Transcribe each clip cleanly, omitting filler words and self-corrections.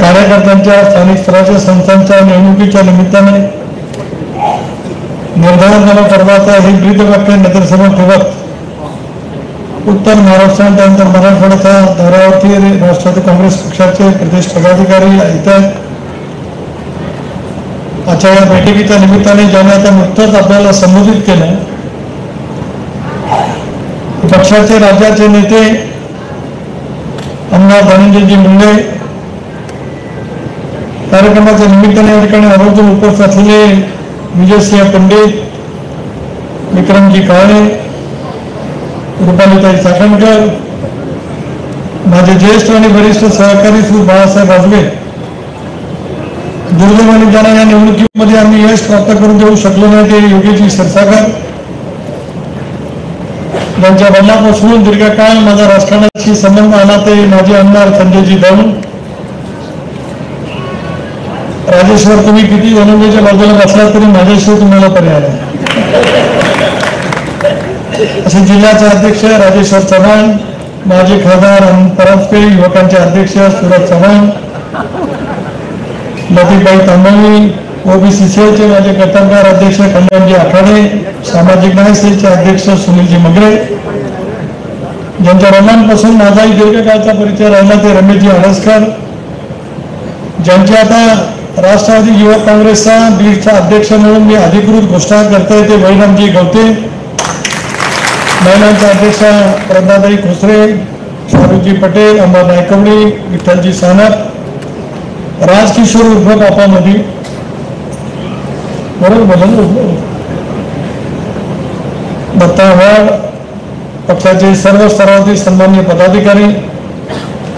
कार्यकर्त्यांच्या स्थानिक स्तराच्या संस्थांच्या निवडणुकीच्या निमित्ताने निर्धारण पर्वाचा हे ब्रीदवाक्य नजरसमोर ठेवत उत्तर महाराष्ट्र त्यानंतर मराठवाड्याच्या दौऱ्यावरती राष्ट्रवादी काँग्रेस पक्षाचे प्रदेश पदाधिकारी आहेत. आजच्या या बैठकीच्या निमित्ताने ज्यांनी आता नुकतंच आपल्याला संबोधित केलं, पक्षाचे राज्याचे नेते आमदार धनंजयजी मुंडे कार्यक्रमाच्या निमित्ताने या ठिकाणी आवर्जून उपस्थित असलेले विजयसिंह पंडित, विक्रमजी काळे, रुपालीताई चाकणकर, माझे ज्येष्ठ आणि वरिष्ठ सहकारी श्री बाळासाहेब आजबे, दुर्दैवाने ज्यांना या निवडणुकीमध्ये आम्ही यश प्राप्त करून देऊ शकलो नाही ते योगेशजी क्षीरसागर, ज्यांच्या वडिलांपासून दीर्घकाळ माझा राजकारणाशी संबंध आला ते माजी आमदार संजयजी दौंड. राजेश्वर, तुम्ही किती धनंजयच्या बाजूला बसला तरी माझ्याशिवाय तुम्हाला पर्याय नाही. असे जिल्ह्याचे अध्यक्ष राजेश्वर चव्हाण, माजी खासदार परांजपे, युवकांचे अध्यक्ष सुरज चव्हाण, लतीफबाई तांबवी, ओबीसी सेलचे माझे कर्तव्यकार अध्यक्ष कल्याणजी आखाडे, सामाजिक न्याय सेलचे अध्यक्ष सुनीलजी मगरे, ज्यांच्या वडिलांपासून माझाही दीर्घकाळचा परिचय राहिला ते रमेशजी हडसकर, ज्यांचे आता राष्ट्रवादी युवक काँग्रेसचा बीडचा अध्यक्ष म्हणून मी अधिकृत घोषणा करतोय ते वैरामजी गवते, महिलांचा अध्यक्ष प्रज्ञाताई खोसरे, शाहरुखजी पटेल, अमर नायकवडी, विठ्ठलजी सानप, राजकिशोर उर्फ बापा मोदी, बरोबर दत्ता वाड, पक्षाचे सर्व स्तरावरील सन्मान्य पदाधिकारी,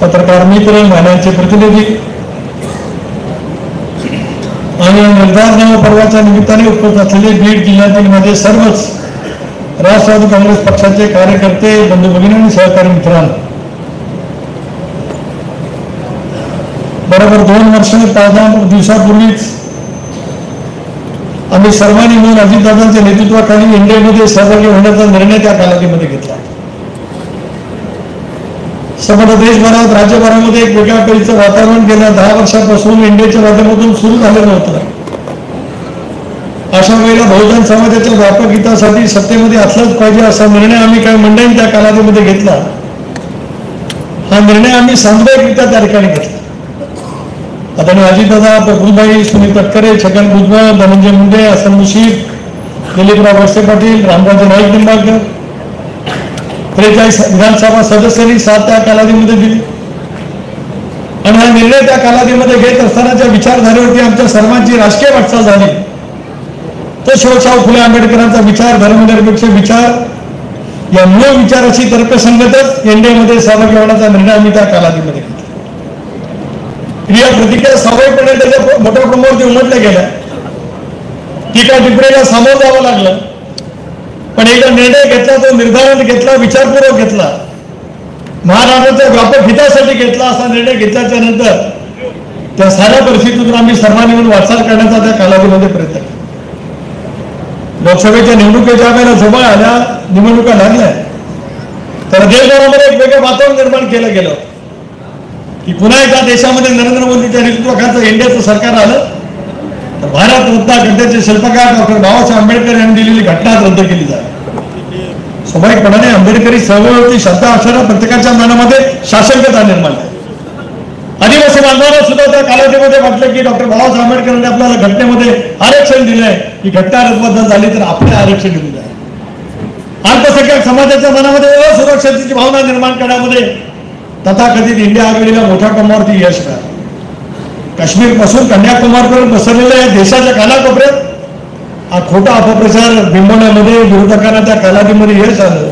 पत्रकार मित्र, महिलांचे प्रतिनिधी आणि निर्धार पर्वाच्या निमित्ताने उपस्थित असलेले बीड जिल्ह्यातील माझे सर्वच राष्ट्रवादी काँग्रेस पक्षाचे कार्यकर्ते, बंधू भगिनी आणि सहकारी मित्रांनो, बरोबर 2 वर्ष 5 दिवसापूर्वीच आम्ही सर्वांनी मिळून अजितदादांच्या नेतृत्वाखाली एनडीएमध्ये सहभागी होण्याचा निर्णय त्या कालावधीमध्ये घेतला. संपूर्ण देशभरात राज्यभरामध्ये एक वेगळ्या परीचं वातावरण गेल्या 10 वर्षापासून एनडीएच्या माध्यमातून सुरू झालेलं होतं. अशा वेळेला बहुजन समाजाच्या व्यापक हितासाठी सत्तेमध्ये असलाच पाहिजे असा निर्णय आम्ही काही मंडळी त्या कालावधीमध्ये घेतला. हा निर्णय आम्ही सामुदायिकरित्या त्या ठिकाणी घेतला. आदरणीय अजितदादा, प्रफुल्लभाई, सुनील तटकरे, छगन भुजबळ, धनंजय मुंडे, हसन मुश्रीफ, दिलीपराव वळसे पाटील, रामराजे नाईक निंबाळकर, 43 विधानसभा सदस्यांनी साथ त्या कालावधीमध्ये दिली आणि हा निर्णय त्या कालावधीमध्ये घेत असतानाच्या विचारधारेवरती आमच्या सर्वांची राजकीय वाटचाल झाली. तो शिवशाहू फुले आंबेडकरांचा विचार, धर्मनिरपेक्ष विचार, या मूळ विचाराशी तर्कसंगतच एनडीएमध्ये सहभागी होण्याचा निर्णय आम्ही त्या कालावधीमध्ये घेतला. क्रिया प्रतिक्रिया स्वाभाविकपणे त्याच्या मोठ्या प्रमाणावरती उमटल्या गेल्या, टीका टिप्पणीला सामोरं जावं लागलं. पण एकदा निर्णय घेतला, तो निर्धारण घेतला, विचारपूर्वक घेतला, महाराष्ट्राच्या व्यापक हितासाठी घेतला. असा निर्णय घेतल्याच्या नंतर त्या साऱ्या परिस्थितीतून आम्ही सर्वांनी मिळून वाटचाल करण्याचा त्या कालावधीमध्ये प्रयत्न केला. लोकसभेच्या निवडणुकीच्या वेळेला जवळ आल्या, निवडणुका लागल्या, तर देशभरामध्ये एक वेगळं वातावरण निर्माण केलं गेलं की पुन्हा एकदा देशामध्ये नरेंद्र मोदीच्या नेतृत्वाखालचं एनडीएचं सरकार आलं तर भारत रत्न गद्याचे शिल्पकार डॉक्टर बाबासाहेब आंबेडकर यांनी दिलेली घटना रद्द केली जाईल. स्वाभाविकपणाने आंबेडकरी चळवळीवरती श्रद्धा असणाऱ्या प्रत्येकाच्या मनामध्ये शासनकता निर्माण झाली. आदिवासी बांधवांना सुद्धा त्या कालावधीमध्ये वाटलं की डॉक्टर बाबासाहेब आंबेडकरांनी आपल्याला घटनेमध्ये आरक्षण दिलंय, ही घटना रद्द झाली तर आपल्याला आरक्षण दिलं जाईल. अल्पसंख्याक समाजाच्या मनामध्ये असुरक्षतेची भावना निर्माण करण्यामध्ये तथाकथित इंडिया आघाडीला मोठ्या प्रमाणावरती यश मिळालं. काश्मीर पासून कन्याकुमारीपर्यंत पसरलेल्या या देशाच्या कानाकोपऱ्यात हा खोटा अपप्रचार बिंबवण्यामध्ये विरोधकांना त्या कालावधीमध्ये यश आलं.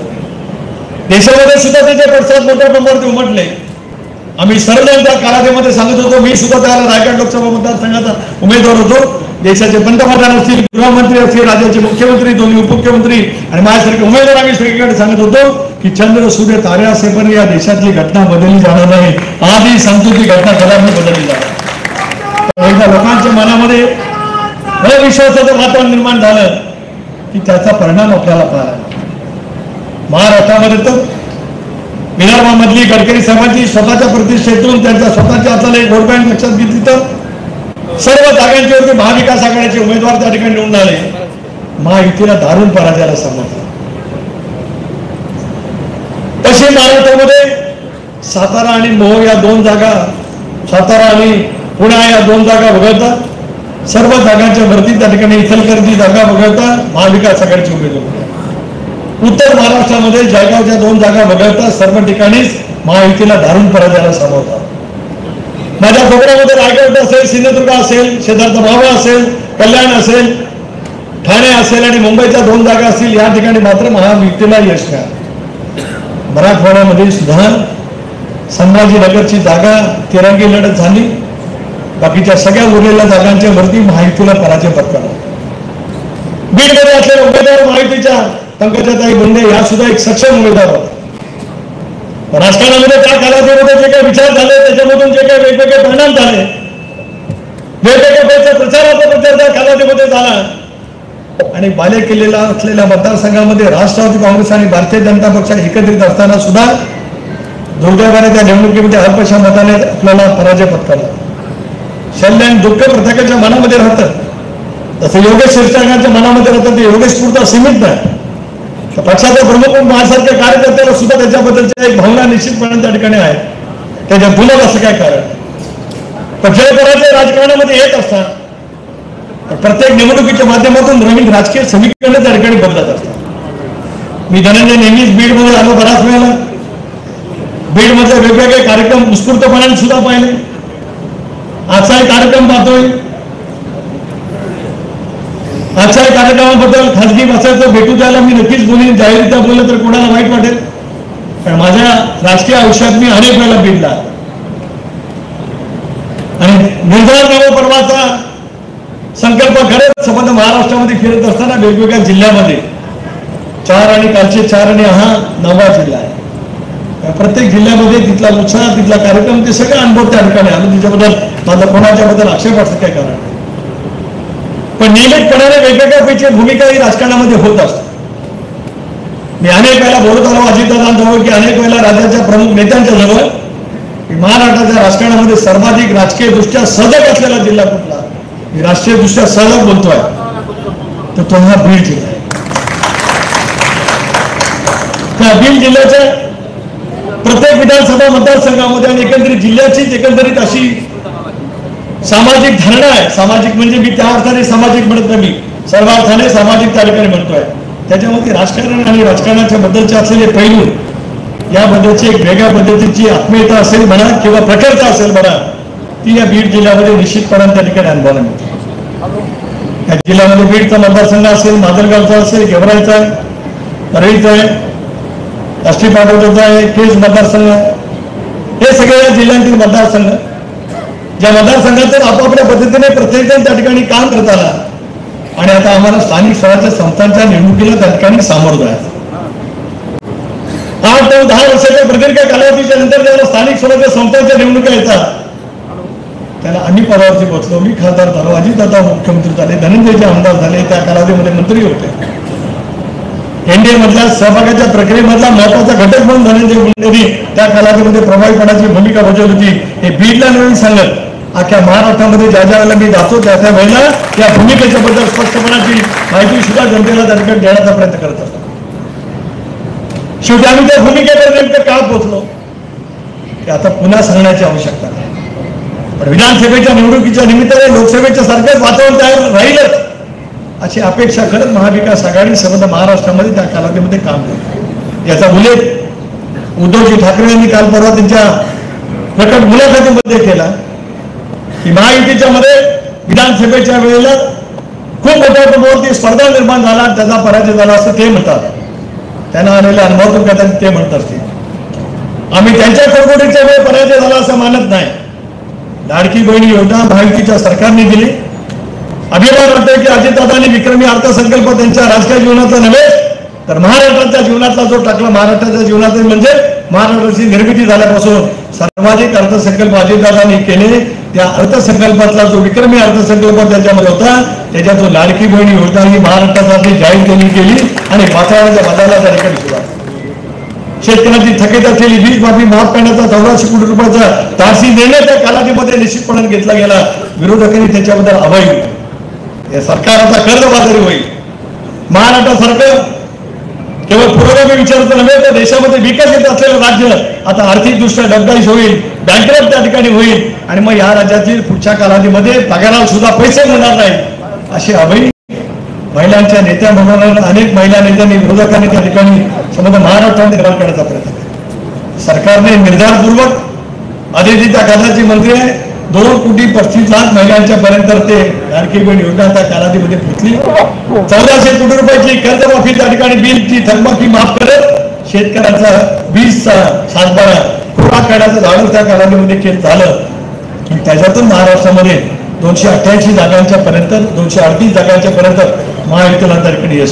देशामध्ये सुद्धा त्याचे पडसाद मोठ्या प्रमाणावरती उमटले. आम्ही सर्वजण त्या कालावधीमध्ये सांगत होतो, मी सुद्धा त्याला रायगड लोकसभा मतदारसंघाचा उमेदवार होतो. देशाचे पंतप्रधान असतील, गृहमंत्री असतील, राज्याचे मुख्यमंत्री, दोन्ही उपमुख्यमंत्री आणि माझ्यासारखे उमेदवार आम्ही सगळीकडे सांगत होतो की चंद्र सूर्य तारे असेपर्यंत या देशातली घटना बदलली जाणार नाही. आजही सांगतो ती घटना कदापि बदलली जाणार. एकदा लोकांच्या मनामध्ये अविश्वासाचं वातावरण निर्माण झालं की त्याचा परिणाम आपल्याला पाहायला. महाराष्ट्रामध्ये तर विदर्भामधली गडकरी साहेबांची स्वतःच्या प्रतिष्ठेतून त्यांच्या स्वतःच्या हाताला एक वोट बँक लक्षात घेतली तर सर्व जागांच्यावरती महाविकास आघाडीचे उमेदवार त्या ठिकाणी निवडून आले. महायुतीला दारुण पराजयाला समजलं. पश्चिम महाराष्ट्रामध्ये सातारा आणि मोहोळ या दोन जागा, सातारा आणि पुणे या दोन जागा वगळता सर्व जागांच्या वरती त्या ठिकाणी इचलकरंजी जागा वगळता महाविकास आघाडीचे उमेदवार. उत्तर महाराष्ट्रामध्ये जळगावच्या दोन जागा वगळता सर्व ठिकाणीच महायुतीला दारुण पराजयाला सामोरं. माझ्या कोकणामध्ये रायगड असेल, सिंधुदुर्ग असेल, शेजारचा मावळ असेल, कल्याण असेल, ठाणे असेल आणि मुंबईच्या दोन जागा असतील, या ठिकाणी मात्र महायुतीला यश मिळालं. मराठवाड्यामध्ये सुद्धा संभाजीनगरची जागा तिरंगी लढत झाली. बाकीच्या सगळ्या उरलेल्या जागांच्या वरती महायुतीला पराजय पत्करला. बीडमध्ये असलेले उमेदवार महायुतीच्या पंकजाताई मुंडे या सुद्धा एक सक्षम उमेदवार होता. राजकारणामध्ये त्या कालावधीमध्ये जे काही विचार झाले, त्याच्यामधून जे काही वेगवेगळे परिणाम झाले, वेगवेगळ्या प्रचाराचा प्रचार त्या कालावधीमध्ये झाला आणि बालेकिल्लेला असलेल्या मतदारसंघामध्ये राष्ट्रवादी काँग्रेस आणि भारतीय जनता पक्ष एकत्रित असताना सुद्धा दुर्दैवाने त्या निवडणुकीमध्ये अल्पशा मताने आपल्याला पराजय पत्करला. शल्य आणि दुःख प्रत्येकाच्या मनामध्ये राहतं. तसं योगेश क्षीरसागरांच्या मनामध्ये राहतं. ते योगेश पुरता सीमित नाही. पक्षाचे प्रमुख माझ्यासारख्या कार्यकर्त्याला सुद्धा त्याच्याबद्दलची एक भावना निश्चितपणे त्या ठिकाणी आहे. त्याच्या तुलत असं काय कारण. पण जयपराजय राजकारणामध्ये येत असतात. प्रत्येक निवडणुकीच्या माध्यमातून नवीन राजकीय समीकरण त्या ठिकाणी बदलत असतात. मी धनंजय नेहमीच बीडमध्ये आलो, बराच वेळेला बीडमध्ये वेगवेगळे कार्यक्रम उत्स्फूर्तपणाने सुद्धा पाहिले. आजचा एक कार्यक्रम पाहतोय. आजच्या कार्यक्रमाबद्दल खासगी बसायचं भेटू द्यायला मी नक्कीच बोलीन. जाहीररित्या बोललं तर कोणाला वाईट वाटेल. कारण माझ्या राजकीय आयुष्यात मी अनेक वेळेला भेटला आणि निर्धार नव पर्वाचा संकल्प करत संबंध महाराष्ट्रामध्ये फिरत असताना वेगवेगळ्या जिल्ह्यामध्ये 4 आणि कालचे 4 आणि हा 9वा जिल्हा आहे. प्रत्येक जिल्ह्यामध्ये तिथला उत्साह, तिथला कार्यक्रम, ते सगळे अनुभव त्या ठिकाणी आलो. त्याच्याबद्दल माझा कोणाच्याबद्दल आक्षेप असं काय कारण नाही. पण नियमितपणाने वेगवेगळ्या भूमिका ही राजकारणामध्ये होत असते. मी अनेक वेळेला बोलत आलो अजितदादांजवळ की अनेक वेळेला राज्याच्या प्रमुख नेत्यांच्या जवळ की महाराष्ट्राच्या राजकारणामध्ये सर्वाधिक राजकीय दृष्ट्या सजग असलेला जिल्हा कुठला, मी राष्ट्रीय दृष्ट्या सजग बोलतोय तर तो हा बीड जिल्हा आहे. त्या बीड जिल्ह्याच्या प्रत्येक विधानसभा मतदारसंघामध्ये आणि एकंदरीत जिल्ह्याचीच एकंदरीत अशी सामाजिक धारणा आहे. सामाजिक म्हणजे मी त्या अर्थाने सामाजिक म्हणत नाही, मी सर्व अर्थाने सामाजिक त्या ठिकाणी म्हणतोय. त्याच्यामध्ये राजकारण आणि राजकारणाच्या बद्दलचे असलेले पैलू, याबद्दलची एक वेगळ्या पद्धतीची आत्मीयता असेल म्हणा किंवा प्रखरता असेल म्हणा, ती या बीड जिल्ह्यामध्ये निश्चितपणे त्या ठिकाणी अनुभवायला मिळते. या जिल्ह्यामध्ये बीडचा मतदारसंघ असेल, माजलगावचा असेल, गेवराईचा आहे, परळीचा आहे, राष्ट्रीय पाटोद्याचा आहे, केज मतदारसंघ, हे सगळे या जिल्ह्यांतील मतदारसंघ. ज्या मतदारसंघातून आपापल्या पद्धतीने प्रत्येकजण त्या ठिकाणी काम करत आला आणि आता आम्हाला स्थानिक स्वराज्य संस्थांच्या निवडणुकीला त्या ठिकाणी सामोरं जायचं. 8 ते 10 वर्षाच्या प्रदीर्घ कालावधीच्या नंतर ज्याला स्थानिक स्वराज्य संस्थांच्या निवडणुका येतात त्याला आम्ही पदावरती पोहोचलो. मी खासदार झालो, अजितदादा मुख्यमंत्री झाले, धनंजयचे आमदार झाले, त्या कालावधीमध्ये मंत्री होते. एनडीए मधल्या सहभागाच्या प्रक्रियेमधला महत्वाचा घटक म्हणून धनंजय मुंडेंनी त्या कालावधीमध्ये प्रभावीपणाची भूमिका बजावली होती. हे बीडला नवीन सांगत अख्ख्या महाराष्ट्रामध्ये ज्या ज्या वेळेला मी जातो त्या त्या वेळेला या भूमिकेच्या बद्दल स्पष्टपणाची माहिती सुद्धा जनतेला त्या ठिकाणी देण्याचा प्रयत्न करत असतो. शेवटी आम्ही त्या भूमिकेवर नेमकं का पोहोचलो की आता पुन्हा सांगण्याची आवश्यकता नाही. पण विधानसभेच्या निवडणुकीच्या निमित्ताने लोकसभेच्या सारखेच वातावरण तयार राहीलच अशी अपेक्षा करत महाविकास आघाडी संबंध महाराष्ट्रामध्ये त्या कालावधीमध्ये काम केलं. याचा उल्लेख उद्धवजी ठाकरे यांनी काल परवा त्यांच्या प्रकट मुलाखतीमध्ये केला की महायुतीच्या मध्ये विधानसभेच्या वेळेला खूप मोठ्या प्रमाणावरती स्पर्धा निर्माण झाला, त्याचा पराजय झाला असं ते म्हणतात. त्यांना आलेल्या अनुभवातून कदाचित ते म्हणत असतील. आम्ही त्यांच्या कडकोडीच्या वेळी पराजय झाला असं मानत नाही. लाडकी बहिणी योजना महायुतीच्या सरकारने दिली. अभिमान वाटतोय की अजितदादांनी विक्रमी अर्थसंकल्प त्यांच्या राजकीय जीवनाचा नव्हे तर महाराष्ट्राच्या जीवनातला जो टाकला, महाराष्ट्राच्या जीवनात म्हणजे महाराष्ट्राची निर्मिती झाल्यापासून सर्वाधिक अर्थसंकल्प अजितदादांनी केले. त्या अर्थसंकल्पातला जो विक्रमी अर्थसंकल्प त्याच्यामध्ये होता, त्याच्यातून लाडकी बहिणी योजना ही महाराष्ट्रासाठी जाहीर केली आणि वातावरणाच्या बदलाला त्या ठिकाणी सुद्धा शेतकऱ्यांची थकीत असलेली वीज माफी माफ करण्याचा 1400 कोटी रुपयाचा तारसी निर्णय त्या कालावधीमध्ये निश्चितपणे घेतला गेला. विरोधकांनी त्याच्याबद्दल अभय या सरकारचा कर्जबाजारी होईल. महाराष्ट्रासारखं केवळ पुरोगामी विचाराचं नव्हे तर देशामध्ये विकसित असलेलं राज्य आता आर्थिकदृष्ट्या डबघाईस होईल, बँकरप्ट त्या ठिकाणी होईल आणि मग या राज्यातील पुढच्या कालावधीमध्ये पगाराला सुद्धा पैसे मिळणार नाही अशी अभय महिलांच्या नेत्या म्हणून अनेक महिला नेत्यांनी विरोधकांनी त्या ठिकाणी संबंध महाराष्ट्रामध्ये निर्माण करण्याचा प्रयत्न केला. सरकारने निर्धारपूर्वक आधी त्या खात्याची मंत्री आहे 2,35,00,000 महिलांच्या पर्यंत ते लाडकी बहीण योजना त्या कालावधीमध्ये पोहोचली. 1400 कोटी रुपयाची कर्जमाफी त्या ठिकाणी बिलची थकबाकी माफ करत शेतकऱ्यांचा 20 सातबारा खुरा करण्याचं झाडं त्या कालावधीमध्ये केलं झालं. त्याच्यातून महाराष्ट्रामध्ये 288 जागांच्या पर्यंत 238 जागांच्या पर्यंत महायुतीला त्या ठिकाणी यश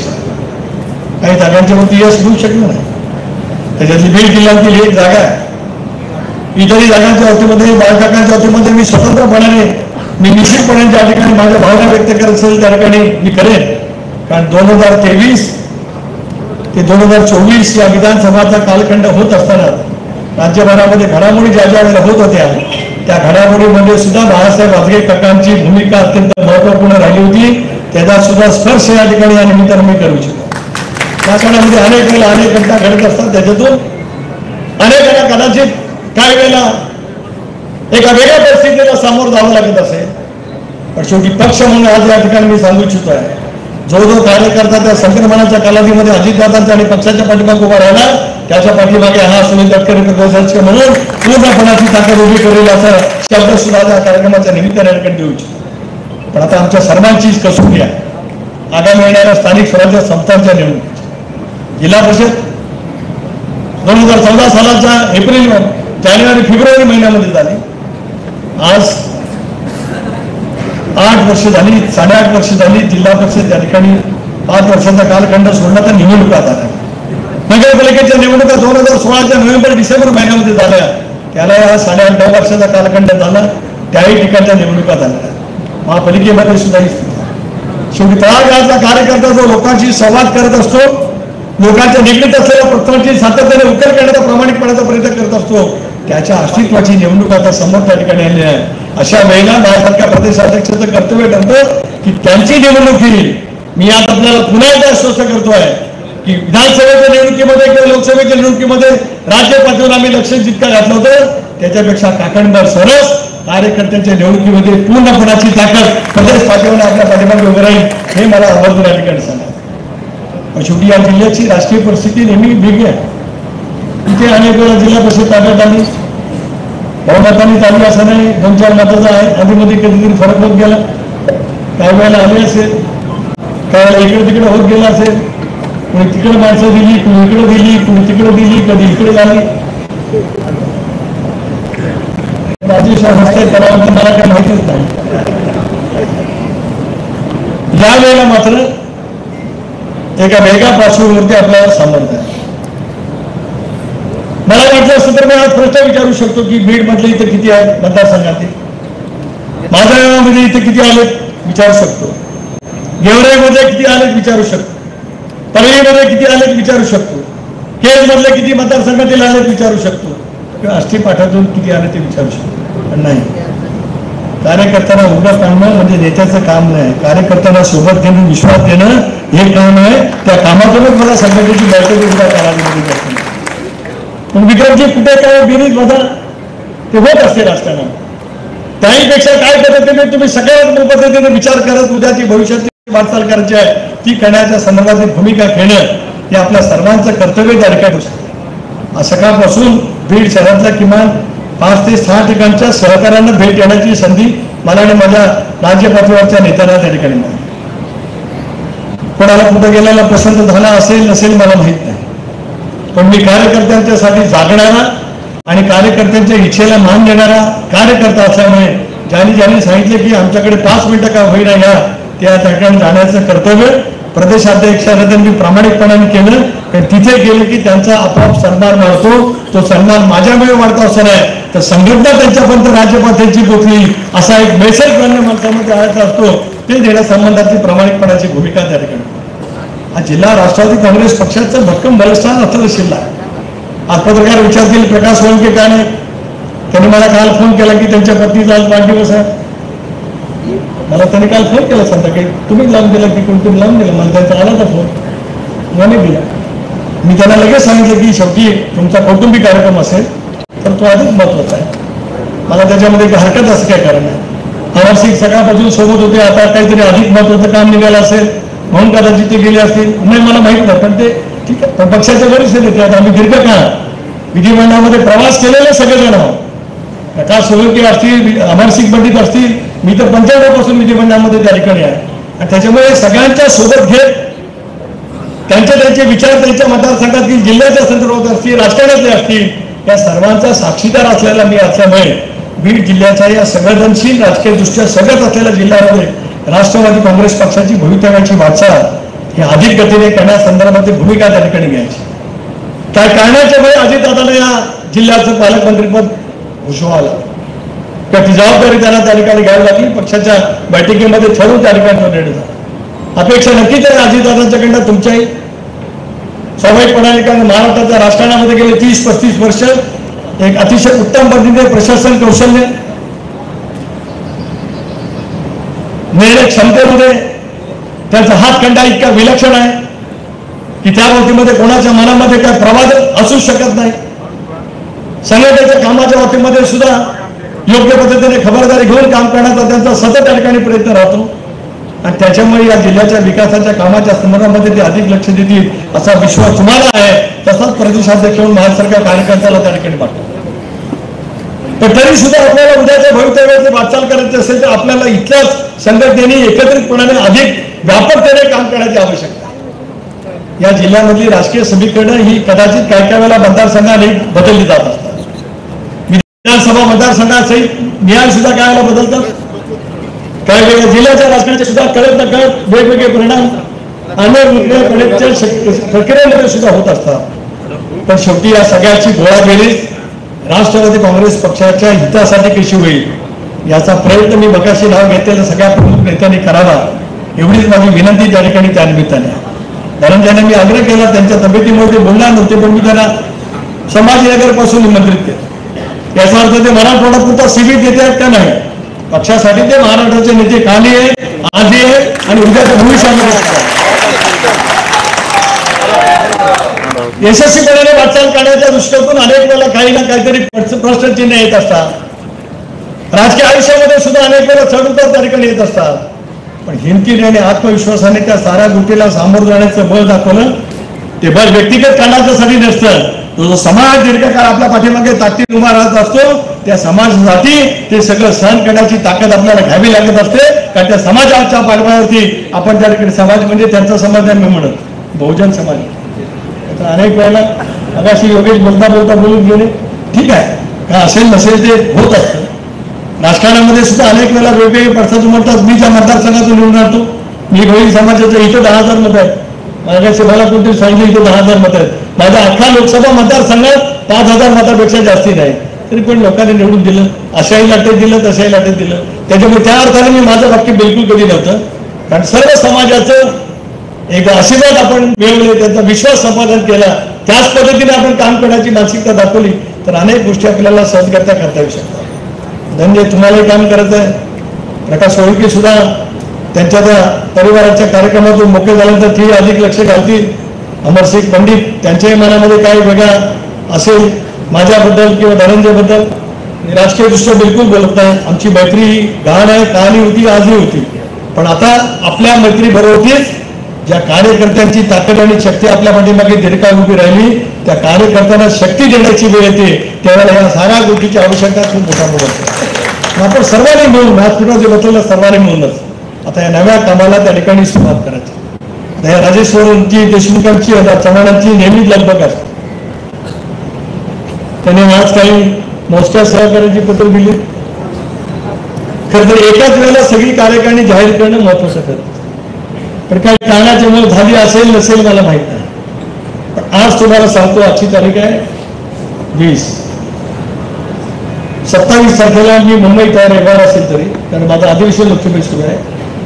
काही जागांच्या वरती यश मिळू शकलं नाही. त्याच्यातली बीड जिल्ह्यातील एक जागा आहे. इतरही जागांच्या बाबतीमध्ये बाळकाकांच्या बाबतीमध्ये मी स्वतंत्रपणाने मी निश्चितपणे ज्या ठिकाणी माझ्या भावना व्यक्त करत असेल त्या ठिकाणी मी करेन. कारण 2023 ते 2024 या विधानसभाचा कालखंड होत असताना राज्यभरामध्ये घडामोडी ज्या ज्या वेळेला होत होत्या त्या घडामोडीमध्ये सुद्धा बाळासाहेब आजगे काकांची भूमिका अत्यंत महत्वपूर्ण राहिली होती. त्याचा सुद्धा स्पर्श या ठिकाणी या निमित्तानं मी करू इच्छितो. त्या काळामध्ये अनेक वेळेला अनेक घटना घडत असतात. त्याच्यातून अनेक वेळा कदाचित काही वेळेला एका वेगळ्या परिस्थितीला सामोरं जावं लागत असेल. पण शेवटी पक्ष म्हणून आज या ठिकाणी मी सांगू इच्छितो आहे जो जो कार्यकर्ता त्या संक्रमणाच्या कालावधीमध्ये अजितदादांच्या आणि पक्षाच्या पाठीमागे उभा राहिला त्याच्या पाठीमागे हा सुनील तटकरे म्हणून पूर्णपणाची ताकद उभी करेल असा शब्द सुद्धा त्या कार्यक्रमाच्या निमित्ताने देऊ इच्छितो. पण आता आमच्या सर्वांचीच कसोटी आहे आगामी येणाऱ्या स्थानिक स्वराज्य संस्थांच्या निवडणुकीची. जिल्हा परिषद 2014 सालाच्या एप्रिल जानेवारी फेब्रुवारी महिन्यामध्ये झाली. आज 8 वर्ष झाली 8.5 वर्ष झाली. जिल्हा परिषद त्या ठिकाणी 5 वर्षाचा कालखंड सोडला तर निवडणुका झाल्या. नगरपालिकेच्या निवडणुका 2016च्या नोव्हेंबर डिसेंबर महिन्यामध्ये झाल्या. त्याला 8.5 वर्षाचा कालखंड झाला. त्याही ठिकाणच्या निवडणुका झाल्या. महापालिकेमध्ये सुद्धा शेवटी तळागाळातला कार्यकर्ता जो लोकांशी संवाद करत असतो लोकांच्या निगडीत असलेल्या प्रश्नांची सातत्याने उकल करण्याचा प्रामाणिकपणाचा प्रयत्न करत असतो त्याच्या अस्तित्वाची निवडणूक आता समोर त्या ठिकाणी आली आहे. अशा वेळेला माझ्यासारख्या प्रदेशाध्यक्षाचं कर्तव्य ठरतं की त्यांची निवडणूक येईल. मी आज आपल्याला पुन्हा एकदा आश्वस्त करतोय की विधानसभेच्या निवडणुकीमध्ये किंवा लोकसभेच्या निवडणुकीमध्ये राज्य पातळीवर आम्ही लक्ष जितका घातलं होतं त्याच्यापेक्षा काकणभर सरस कार्यकर्त्यांच्या निवडणुकीमध्ये पूर्णपणाची ताकद प्रदेश पातळीवर आपल्या पाठीमागे उभं राहील हे मला आवर्जून या ठिकाणी सांगा. शेवटी या जिल्ह्याची राजकीय परिस्थिती नेहमी वेगळी आहे. इथे अनेक वेळा जिल्हा परिषद ताब्यात आली बहुमताने चालली असं नाही 2-4 मताचा आहे. आधीमध्ये कधीतरी फरक होत गेला काही वेळेला आले असेल काही वेळेला इकडे तिकडे होत गेला असेल. कोणी तिकडे माणसं दिली कोणी इकडे दिली कोणी तिकडे दिली कधी इकडे झाली. राजेश हस्ते करावं मला काही माहितीच नाही. या वेळेला मात्र एका वेगळ्या पार्श्वभूमीवरती आपल्याला सामोरं आहे. मला वाटलं असं तर मी आज प्रश्न विचारू शकतो की बीड मधले इथे किती आहेत मतदारसंघातील माझ्यामध्ये इथे किती आलेत विचारू शकतो. गेवराईमध्ये किती आलेत विचारू शकतो. परळीमध्ये किती आलेत विचारू शकतो. केज मधले किती मतदारसंघातील आलेत विचारू शकतो किंवा आष्टी पाठातून किती आले ते विचारू शकतो. पण नाही कार्यकर्त्यांना उभं काढणं म्हणजे नेत्याचं काम नाही. कार्यकर्त्यांना सोबत घेणं विश्वास देणं हे काम आहे. त्या कामातूनच मला संघटनेची बैठक उभा कालावधीमध्ये जाते. पण विक्रमजी कुठे काय बिरीज बघा ते होत असते राजकारणात. त्याहीपेक्षा काय पद्धतीने तुम्ही सकारात्मक पद्धतीने विचार करत उद्याची भविष्याची वाटचाल करायची आहे ती करण्याच्या संदर्भातील भूमिका घेणं हे आपल्या सर्वांचं कर्तव्य त्या ठिकाणी असतं. सकाळपासून बीड शहरातल्या किमान 5 ते 6 ठिकाणच्या सहकार्यांना भेट देण्याची संधी मला आणि माझ्या राज्य पातळीवरच्या नेत्यांना त्या ठिकाणी मिळाली. कोणाला कुठं गेल्याला पसंत झाला असेल नसेल मला माहित नाही. पण मी कार्यकर्त्यांच्यासाठी जागणारा आणि कार्यकर्त्यांच्या इच्छेला मान देणारा कार्यकर्ता असल्यामुळे ज्यांनी सांगितले की आमच्याकडे 5 मिनिटं का होईना या त्या ठिकाणी जाण्याचं कर्तव्य प्रदेशाध्यक्षांना त्यांनी प्रामाणिकपणाने केलं. पण तिथे गेले की त्यांचा आपोआप सन्मान वाढतो. तो सन्मान माझ्यामुळे वाढतो असं नाही तर संघटना त्यांच्यापर्यंत राज्यपातळीची पोचली असा एक मेसेज मान्य माणसामध्ये आणायचा असतो. ते देण्यासंबंधातली प्रामाणिकपणाची भूमिका त्या ठिकाणी. हा जिल्हा राष्ट्रवादी काँग्रेस पक्षाचं भक्कम बलस्थान असलेला जिल्हा आज पत्रकार विचारतील प्रकाश सोळंके का नाही, त्यांनी मला काल फोन केला की त्यांच्या पत्नीचा आज वाढदिवस आहे. मला त्यांनी काल फोन केला संध्याकाळी, तुम्ही लावून दिला की कोणतरी लावून दिला, मला त्यांचा आला होता फोन, मला दिला. मी त्यांना लगेच सांगितलं की शेवटी तुमचा कौटुंबिक कार्यक्रम असेल तर तो अधिक महत्वाचा आहे, मला त्याच्यामध्ये हरकत असं काय कारण आहे. अमरसिंग सकाळपासून सोबत होते, आता काहीतरी अधिक महत्वाचं काम निघालं असेल म्हणून कदाचित ते गेले असतील, नाही मला माहित नाही. पण ते ठीक आहे, पण पक्षाचे वरिष्ठ नेते आहेत, आम्ही दीर्घकाळ विधिमंडळामध्ये प्रवास केलेले सगळेजण आहोत. प्रकाश सोळंके असतील, अमरसिंग पंडित असतील, मी तर 95 पासून विधिमंडळामध्ये त्या ठिकाणी आहे. आणि त्याच्यामुळे सगळ्यांच्या सोबत घेत त्यांचे विचार त्यांच्या मतदारसंघातील जिल्ह्याच्या संदर्भात असतील, राजकारणातले असतील, या सर्वांचा साक्षीदार असलेला मी असल्यामुळे बीड जिल्ह्याच्या या संवेदनशील राजकीय दृष्ट्या सगळ्यात असलेल्या जिल्ह्यामध्ये राष्ट्रवादी काँग्रेस पक्षाची भवितव्याची वाटचाल ही अधिक गतीने करण्यासंदर्भातील भूमिका त्या ठिकाणी घ्यायची. काय कारणाच्यामुळे अजितदादांना या जिल्ह्याचं पालकमंत्रीपद घोषवावं लागलं, त्याची जबाबदारी त्यांना त्या ठिकाणी घ्यावी लागली. पक्षाच्या बैठकीमध्ये ठरवून त्या ठिकाणी निर्णय झाला. अपेक्षा नक्कीच आहे अजितदादांच्याकडनं तुमच्याही स्वाभाविकपणाने, कारण महाराष्ट्राच्या राजकारणामध्ये गेले 30-35 वर्ष एक अतिशय उत्तम पद्धतीने प्रशासन कौशल्य, निर्णय क्षमतेमध्ये त्यांचा हातखंडा इतका विलक्षण आहे की त्या बाबतीमध्ये कोणाच्या मनामध्ये काय प्रवाद असू शकत नाही. संघटनेच्या कामाच्या बाबतीमध्ये सुद्धा योग्य पद्धतीने खबरदारी घेऊन काम करण्याचा त्यांचा सतत त्या ठिकाणी प्रयत्न राहतो. आणि त्याच्यामुळे या जिल्ह्याच्या विकासाच्या कामाच्या संदर्भामध्ये ते अधिक लक्ष देतील असा विश्वास तुम्हाला आहे. तसाच प्रदेशाध्यक्ष म्हणून महासरकार कार्यकर्त्याला त्या ठिकाणी पाठवतो. पण तरी सुद्धा आपल्याला उद्याच्या भवितव्याची वाटचाल करायची असेल तर आपल्याला इथल्याच संघटनेने एकत्रितपणाने अधिक व्यापकतेने काम करण्याची आवश्यकता आहे. या जिल्ह्यामधली राजकीय समीकरणं ही कदाचित काही वेळेला मतदारसंघाने बदलली जात असतात. विधानसभा मतदारसंघासहित न्याय सुद्धा काय बदलतात, काही वेळेला जिल्ह्याच्या राजकारणाचे सुद्धा कळत नकळत वेगवेगळे परिणाम प्रक्रियेमध्ये सुद्धा होत असतात. पण शेवटी या सगळ्याची गोळाबेरीज राष्ट्रवादी काँग्रेस पक्षाच्या हितासाठी कशी होईल याचा प्रयत्न मी मगाशी नाव घेतलेल्या सगळ्या प्रमुख नेत्यांनी करावा, एवढीच माझी विनंती त्या ठिकाणी त्या निमित्ताने. धनंजयने मी आग्रह केला, त्यांच्या तब्येतीमुळे ते बोलणार नव्हते, पण मी त्यांना संभाजीनगर पासून निमंत्रित केलं. याचा अर्थ ते मराठवाडा पुरता सीमित नेते आहेत का नाही, पक्षासाठी ते महाराष्ट्राचे नेते काली आहे, आधी आहे आणि उद्याच्या भविष्यामध्ये यशस्वीपणाने वाटचाल करण्याच्या दृष्टीतून अनेक वेळेला काही ना काहीतरी प्रश्नचिन्ह येत असतात. राजकीय आयुष्यामध्ये सुद्धा अनेक वेळेला चढउतार त्या ठिकाणी येत असतात. पण हिमतीने आणि आत्मविश्वासाने त्या साऱ्या गोष्टीला सामोरं जाण्याचं बळ दाखवलं. ते बळ व्यक्तिगत कारणासाठी नसतं, तो जो समाज दीर्घकाळ आपल्या पाठीमागे ताकदीने उभा राहत असतो त्या समाजासाठी ते सगळं सहन करण्याची ताकद आपल्याला घ्यावी लागत असते. कारण त्या समाजाच्या पाठबळावरती आपण त्या ठिकाणी समाज म्हणजे त्यांचा समाज आहे मी म्हणत बहुजन समाज. अनेक वेळेला अगाशी योगेश बोलता बोलून गेले, ठीक आहे का असेल नसेल ते होत असतं. राजकारणामध्ये सुद्धा अनेक वेळेला वेगवेगळे प्रश्न म्हणतात. मी ज्या मतदारसंघातून निवडून राहतो, मी भोई समाजाचं इथं 10,000 मत आहेत. मागाशी मला कोणतरी सांगितलं इथं 10,000 मत आहेत. माझ्या अख्खा लोकसभा मतदारसंघात 5,000 मतापेक्षा जास्ती नाही, तरी पण लोकांनी निवडून दिलं. अशाही लाटेत दिलं, तशाही लाटेत दिलं. त्याच्यामुळे त्या अर्थाने मी माझं वाक्य बिलकुल कधी नव्हतं, कारण सर्व समाजाचं एक आशीर्वाद आपण मिळवले, त्यांचा विश्वास संपादन केला, त्याच पद्धतीने आपण काम करण्याची मानसिकता दाखवली तर अनेक गोष्टी आपल्याला सहजगत्या करता येऊ शकतात. धन्य तुम्हालाही काम करायचं आहे. प्रकाश सोळंके सुद्धा त्यांच्या त्या परिवाराच्या कार्यक्रमातून मोकळे झाल्यानंतर ती अधिक लक्ष घालतील. अमरसिंग पंडित त्यांच्याही मनामध्ये काही वेगळा असेल माझ्याबद्दल किंवा धनंजयबद्दल, राजकीय दृष्ट्या बिलकुल बोलत नाही. आमची मैत्री गहाण आहे, कहाणी होती, आजही होती. पण आता आपल्या मैत्री बरोबरच ज्या कार्यकर्त्यांची ताकद आणि शक्ती आपल्या पाठीमागे दीर्घकाळ उभी राहिली त्या कार्यकर्त्यांना शक्ती देण्याची वेळ येते त्यावेळेला या साऱ्या गोष्टीची आवश्यकता खूप मोठा मोठा. आपण सर्वांनी मिळून व्यासपीठाचे बसलेल्या सर्वांनी मिळूनच आता या नव्या कामाला त्या ठिकाणी सुरुवात करायची. या राजेश्वरजी देशमुखांची चव्हाणांची नेहमीच लगबग असते. त्यांनी आज काही मोजक्या सहकार्याची पत्र दिली. खरं तर एकाच वेळेला सगळी कार्यकारिणी जाहीर करणं महत्वाचं ठरतं. पण काही कारणाच्यामुळे झाली असेल नसेल मला माहित नाही. पण आज तुम्हाला सांगतो, आजची तारीख आहे 20. 27 तारखेला मी मुंबईत आहे, रविवार असेल तरी, कारण माझं अधिवेशन लोकसभेत सुरू आहे.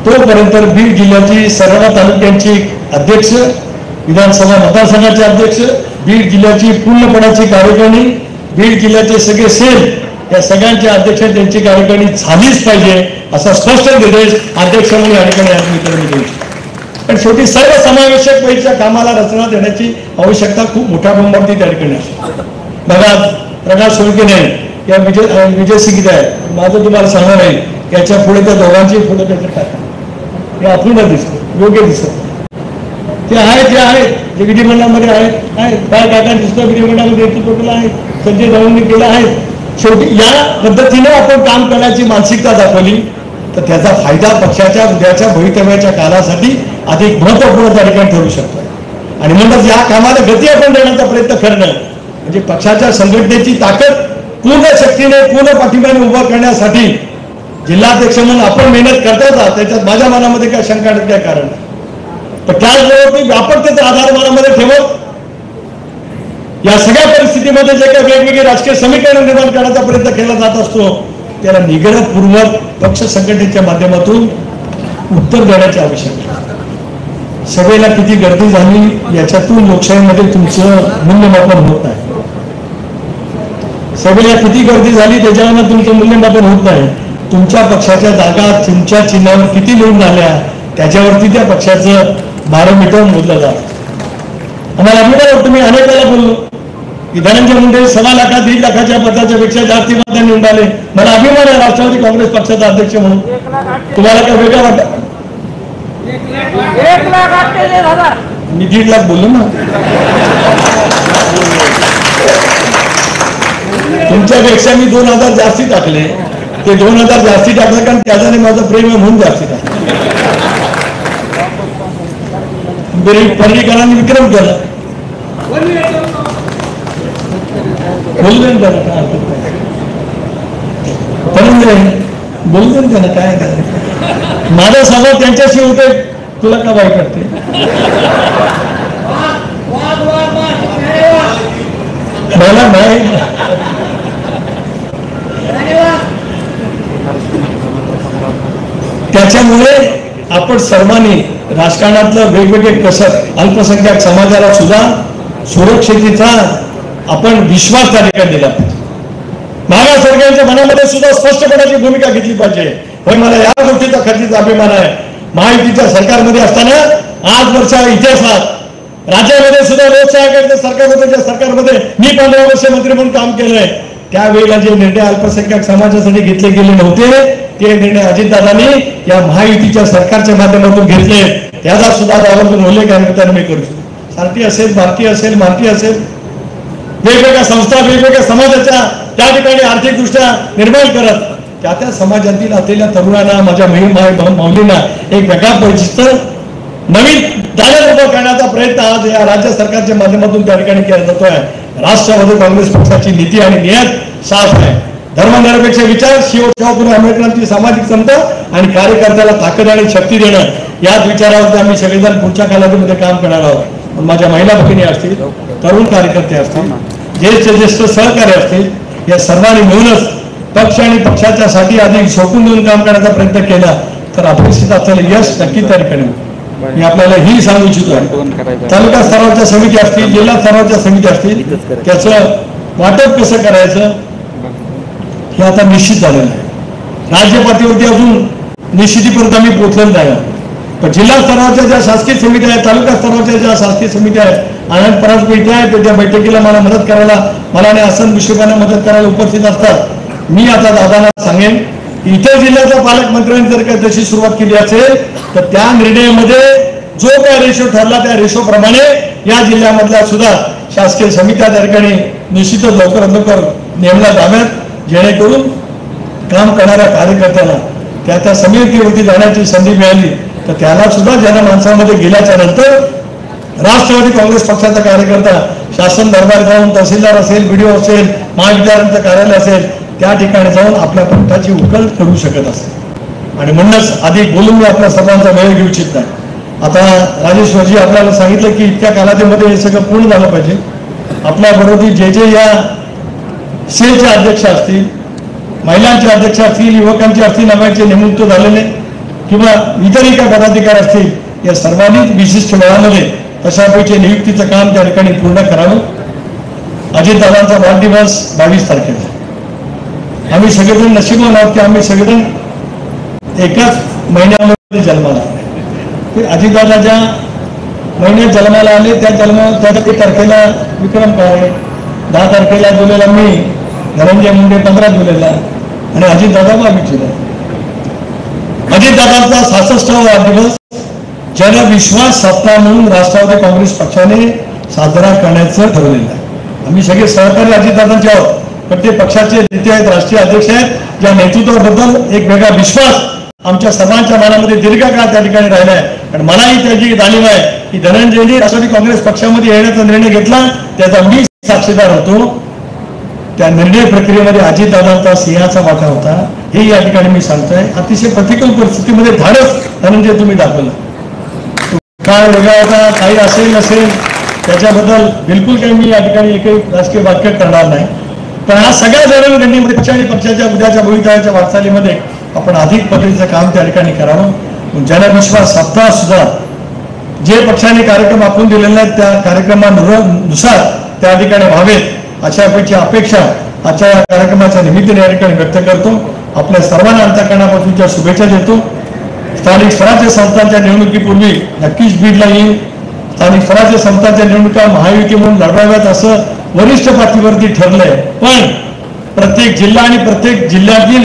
तोपर्यंत बीड जिल्ह्याची सर्व तालुक्यांची अध्यक्ष विधानसभा मतदारसंघाचे अध्यक्ष, बीड जिल्ह्याची पूर्णपणाची कार्यकारिणी, बीड जिल्ह्याचे सगळे सेल या सगळ्यांचे अध्यक्ष त्यांची कार्यकारिणी झालीच पाहिजे असा स्पष्ट निर्देश अध्यक्ष म्हणून या ठिकाणी आज मित्रांनी देऊ. पण शेवटी सर्वसमावेशक पैच्या कामाला रचना देण्याची आवश्यकता खूप मोठ्या प्रमाणावरती त्या ठिकाणी असते. बघा प्रकाश सोळके नाही या विजय सिंग आहे, माझं तुम्हाला सांगणार आहे याच्या पुढे त्या दोघांची फोटो त्याच्यात टाका, हे अपूर्ण दिसतं, योग्य दिसत ते आहेत, जे आहेत जे विधिमंडळामध्ये आहेत काय काका दिसतं विधिमंडळामध्ये नेतृत्व आहे, संजय राऊतांनी केलं आहे. शेवटी या पद्धतीने आपण काम करण्याची मानसिकता दाखवली तर त्याचा फायदा पक्षाच्या उद्याच्या भवितव्याच्या कालासाठी अधिक महत्वपूर्ण त्या ठिकाणी ठरू शकतो. आणि म्हणूनच या कामाला गती आपण देण्याचा प्रयत्न करणं म्हणजे पक्षाच्या संघटनेची ताकद पूर्ण शक्तीने पूर्ण पाठिंब्याने उभं करण्यासाठी जिल्हाध्यक्ष म्हणून आपण मेहनत करताच, त्याच्यात माझ्या मनामध्ये काय शंका नाही, काय कारण नाही. पण त्याचबरोबर व्यापकतेचा आधार मनामध्ये ठेवत या सगळ्या परिस्थितीमध्ये जे काही वेगवेगळे राजकीय समीकरण निर्माण करण्याचा प्रयत्न केला जात असतो त्याला निगडपूर्वक पक्ष संघटनेच्या माध्यमातून उत्तर देण्याची आवश्यकता. सभेला किती गर्दी झाली याच्यातून लोकशाहीमध्ये तुमचं मूल्यमापन होत नाही. सभेला किती गर्दी झाली त्याच्यावर तुमचं मूल्यमापन होत नाही. तुमच्या पक्षाच्या जागा तुमच्या चिन्हावर किती लिहून झाल्या त्याच्यावरती त्या पक्षाचं बारोमीटर मोजलं जातं. आम्हाला अभिमान वाटतो, मी अनेक वेळा बोललो की धनंजय मुंडे 1.25 लाख 1.5 लाखाच्या पदाच्या पेक्षा जास्ती मतांनी निवडाले. मला अभिमान आहे राष्ट्रवादी काँग्रेस पक्षाचा अध्यक्ष म्हणून. तुम्हाला काय वेगळं वाटतं? 1,48,000 मी 1.5 लाख बोललो ना. तुमच्यापेक्षा मी 2,000 जास्ती टाकले. ते 2,000 जास्ती टाकलं कारण त्याच्याने माझं प्रेम आहे म्हणून जास्ती टाकलं. पर्रीकरांनी विक्रम केला. बोलले ना त्याला काय बोलले ना त्याला काय करायचं. माझा स्वभाव त्यांच्याशी होते, तुला का वाईट वाटते? मला नाही. त्याच्यामुळे आपण सर्वांनी राजकारणातलं वेगवेगळे कसर अल्पसंख्याक समाजाला सुद्धा सुरक्षिततेचा आपण विश्वास त्या ठिकाणी दिला पाहिजे. मागासवर्गीयांच्या मनामध्ये सुद्धा स्पष्टपणाची भूमिका घेतली पाहिजे. पण मला या गोष्टीचा खर्चीचा अभिमान आहे. महायुतीच्या सरकारमध्ये असताना आजवरच्या इतिहासात राज्यामध्ये सुद्धा लोकशाही आघाडीच्या सरकारमध्ये सरकारमध्ये मी 15 वर्ष मंत्री म्हणून काम केलंय. त्यावेळेला जे निर्णय अल्पसंख्याक समाजासाठी घेतले गेले नव्हते ते निर्णय अजितदादांनी या महायुतीच्या सरकारच्या माध्यमातून घेतले. त्याचा सुद्धा आवर्जून उल्लेख या निमित्ताने मी करू शकतो. सारथी असेल, भारती असेल, मारुती असेल, वेगवेगळ्या संस्था वेगवेगळ्या समाजाच्या त्या ठिकाणी आर्थिकदृष्ट्या निर्माण करत त्या समाजातील असलेल्या तरुणांना माझ्या माऊलींना एक वेगळा परिचित नवीन दालन उभं करण्याचा प्रयत्न आज या राज्य सरकारच्या माध्यमातून त्या ठिकाणी केला जातोय. राष्ट्रवादी काँग्रेस पक्षाची नीती आणि नियत साफ आहे. धर्मनिरपेक्ष विचार, शिवशाहू आंबेडकरांची सामाजिक समता आणि कार्यकर्त्याला ताकद आणि शक्ती देणं याच विचारावरती आम्ही सगळेजण पुढच्या कालावधीमध्ये काम करणार आहोत. माझ्या महिला भगिनी असतील, तरुण कार्यकर्ते असतील, ज्येष्ठ सहकारी असतील, या सर्वांनी मिळूनच पक्ष आणि पक्षाच्या साठी अधिक झोकून देऊन काम करण्याचा प्रयत्न केला तर अपेक्षित असलेलं यश नक्की त्या ठिकाणी मी आपल्याला ही सांगू इच्छितो आहे. तालुका स्तरावरच्या समिती असतील, जिल्हा स्तरावरच्या समिती असतील, त्याचं वाटप कसं करायचं हे आता निश्चित झालेलं आहे. राज्य पातळीवरती अजून निश्चितीपर्यंत आम्ही पोहोचलेलो नाही. पण जिल्हा स्तरावरच्या ज्या शासकीय समित्या आहेत, तालुका स्तरावरच्या ज्या शासकीय समित्या आहेत, आनंद परास बैठक आहेत, त्या बैठकीला मला मदत करायला मला आणि आसन विषयकांना मदत करायला उपस्थित असतात. मी आता दादाला सांगेन की इतर जिल्ह्याच्या पालकमंत्र्यांनी जर काही तशी सुरुवात केली असेल तर त्या निर्णयामध्ये जो काय रेशो ठरला त्या रेशोप्रमाणे या जिल्ह्यामधल्या सुद्धा शासकीय समित्या त्या ठिकाणी निश्चितच लवकरात लवकर नेमल्या जाव्यात, जेणेकरून काम करणाऱ्या कार्यकर्त्यांना त्या समितीवरती जाण्याची संधी मिळाली तर त्याला सुद्धा जनमानसामध्ये गेल्याच्या नंतर राष्ट्रवादी काँग्रेस पक्षाचा कार्यकर्ता शासन दरबार जाऊन तहसीलदार असेल, BDO असेल, महाविद्यालयांचं कार्यालय असेल त्या ठिकाणी जाऊन आपल्या पंथाची उकल करू शकत असेल. आणि म्हणूनच अधिक बोलून मी आपल्या सर्वांचा वेळ घेऊ इच्छित नाही. आता राजेश्वरजी आपल्याला सांगितलं की इतक्या कालावधीमध्ये हे सगळं पूर्ण झालं पाहिजे. आपल्या बरोबर जे या सेलचे अध्यक्ष असतील, महिलांचे अध्यक्ष असतील, युवकांचे असतील, नव्याचे नेमणूक झालेले किंवा इतरही काही पदाधिकारी असतील या सर्वांनी विशिष्ट वेळामध्ये तशापैकी नियुक्तीचं काम त्या ठिकाणी पूर्ण करावं. अजितदादांचा वाढदिवस 22 तारखेला. आम्ही सगळेजण नशीबवान आहोत की आम्ही सगळेजण एकाच महिन्यामध्ये जन्माला आले. अजितदादा ज्या महिन्यात जन्माला आले त्या 1 तारखेला विक्रम काळे, 10 तारखेला जुलैला मी, धनंजय मुंडे 15 जुलैला आणि अजितदादा 22 जुलै. अजितदादांचा 66वा वाढदिवस जनविश्वास साधना म्हणून राष्ट्रवादी काँग्रेस पक्षाने साजरा करण्याचं ठरवलेलं आहे. आम्ही सगळे सहकारी अजितदादांचे आहोत, पण ते पक्षाचे नेते आहेत, राष्ट्रीय अध्यक्ष आहेत, ज्या नेतृत्वाबद्दल एक वेगळा विश्वास आमच्या सर्वांच्या मनामध्ये दीर्घकाळ त्या ठिकाणी राहिला आहे. आणि मलाही त्याची जाणीव आहे की धनंजयने राष्ट्रवादी काँग्रेस पक्षामध्ये येण्याचा निर्णय घेतला, त्याचा मी साक्षीदार होतो. त्या निर्णय प्रक्रियेमध्ये अजितदादांचा सिंहाचा वाटा होता, हे या ठिकाणी मी सांगतोय. अतिशय प्रतिकूल परिस्थितीमध्ये धाडस धनंजय तुम्ही दाखवलं. काय वेगळा होता, काही असेल नसेल त्याच्याबद्दल बिलकुल काही मी या ठिकाणी एकही राजकीय वाक्य करणार नाही. पण हा सगळ्या जडणघडणीमध्ये पक्ष आणि पक्षाच्या उद्याच्या भवितव्याच्या वाटचालीमध्ये आपण अधिक पद्धतीचं काम त्या ठिकाणी करावं. जनविश्वास सप्ताह सुद्धा जे पक्षाने कार्यक्रम आखून दिलेले आहेत त्या कार्यक्रमानुसार त्या ठिकाणी व्हावेत अशापैकी अपेक्षा आजच्या या कार्यक्रमाच्या निमित्ताने या ठिकाणी व्यक्त करतो. आपल्या सर्वांना अंतःकरणापासूनच्या शुभेच्छा देतो. स्थानिक स्वराज्य संस्थांच्या निवडणुकीपूर्वी नक्कीच बीडला येईल. स्थानिक स्वराज्य संस्थांच्या निवडणुका महायुती म्हणून लढवाव्यात असं वरिष्ठ पातळीवरती ठरलंय. पण प्रत्येक जिल्हा आणि प्रत्येक जिल्ह्यातील